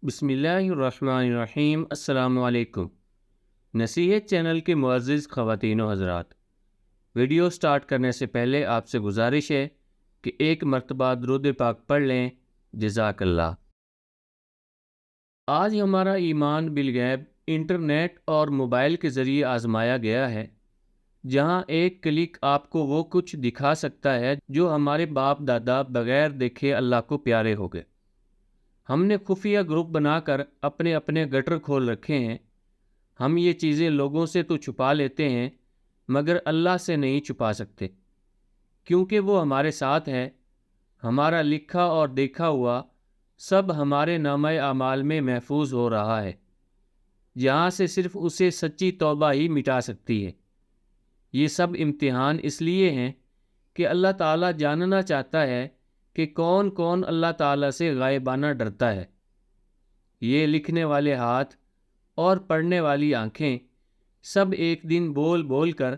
بسم اللہ الرحمن الرحیم۔ السلام علیکم۔ نصیحت چینل کے معزز خواتین و حضرات، ویڈیو سٹارٹ کرنے سے پہلے آپ سے گزارش ہے کہ ایک مرتبہ درود پاک پڑھ لیں۔ جزاک اللہ۔ آج ہمارا ایمان بالغیب انٹرنیٹ اور موبائل کے ذریعے آزمایا گیا ہے، جہاں ایک کلک آپ کو وہ کچھ دکھا سکتا ہے جو ہمارے باپ دادا بغیر دیکھے اللہ کو پیارے ہو گئے۔ ہم نے خفیہ گروپ بنا کر اپنے اپنے گٹر کھول رکھے ہیں۔ ہم یہ چیزیں لوگوں سے تو چھپا لیتے ہیں مگر اللہ سے نہیں چھپا سکتے، کیونکہ وہ ہمارے ساتھ ہے۔ ہمارا لکھا اور دیکھا ہوا سب ہمارے نامہ اعمال میں محفوظ ہو رہا ہے، جہاں سے صرف اسے سچی توبہ ہی مٹا سکتی ہے۔ یہ سب امتحان اس لیے ہیں کہ اللہ تعالیٰ جاننا چاہتا ہے کہ کون کون اللہ تعالیٰ سے غائبانہ ڈرتا ہے۔ یہ لکھنے والے ہاتھ اور پڑھنے والی آنکھیں سب ایک دن بول بول کر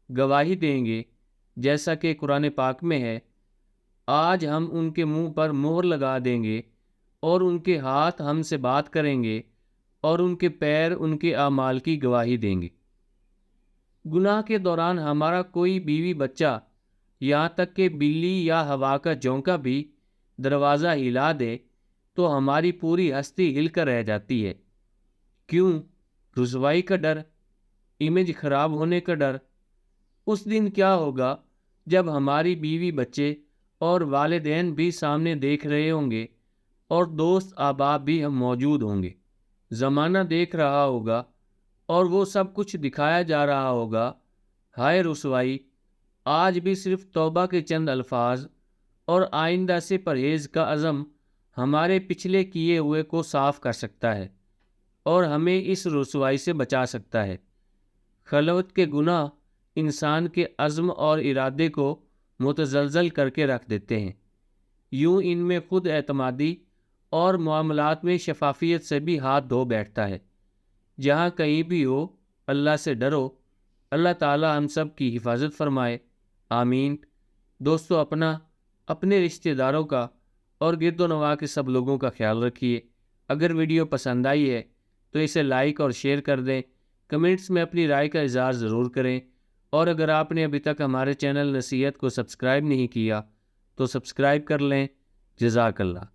گواہی دیں گے، جیسا کہ قرآن پاک میں ہے، آج ہم ان کے منہ پر مہر لگا دیں گے اور ان کے ہاتھ ہم سے بات کریں گے اور ان کے پیر ان کے اعمال کی گواہی دیں گے۔ گناہ کے دوران ہمارا کوئی بیوی بچہ، یہاں تک کہ بلی یا ہوا کا جھونکا بھی دروازہ ہلا دے تو ہماری پوری ہستی ہل کر رہ جاتی ہے۔ کیوں؟ رسوائی کا ڈر، امیج خراب ہونے کا ڈر۔ اس دن کیا ہوگا جب ہماری بیوی بچے اور والدین بھی سامنے دیکھ رہے ہوں گے اور دوست احباب بھی ہم موجود ہوں گے۔ زمانہ دیکھ رہا ہوگا اور وہ سب کچھ دکھایا جا رہا ہوگا۔ ہائے رسوائی! آج بھی صرف توبہ کے چند الفاظ اور آئندہ سے پرہیز کا عزم ہمارے پچھلے کیے ہوئے کو صاف کر سکتا ہے اور ہمیں اس رسوائی سے بچا سکتا ہے۔ خلوت کے گناہ انسان کے عزم اور ارادے کو متزلزل کر کے رکھ دیتے ہیں۔ یوں ان میں خود اعتمادی اور معاملات میں شفافیت سے بھی ہاتھ دھو بیٹھتا ہے۔ جہاں کہیں بھی ہو، اللہ سے ڈرو۔ اللہ تعالی ہم سب کی حفاظت فرمائے، آمین۔ دوستو، اپنے رشتہ داروں کا اور گرد و نواح کے سب لوگوں کا خیال رکھیے۔ اگر ویڈیو پسند آئی ہے تو اسے لائک اور شیئر کر دیں۔ کمنٹس میں اپنی رائے کا اظہار ضرور کریں، اور اگر آپ نے ابھی تک ہمارے چینل نصیحت کو سبسکرائب نہیں کیا تو سبسکرائب کر لیں۔ جزاک اللہ۔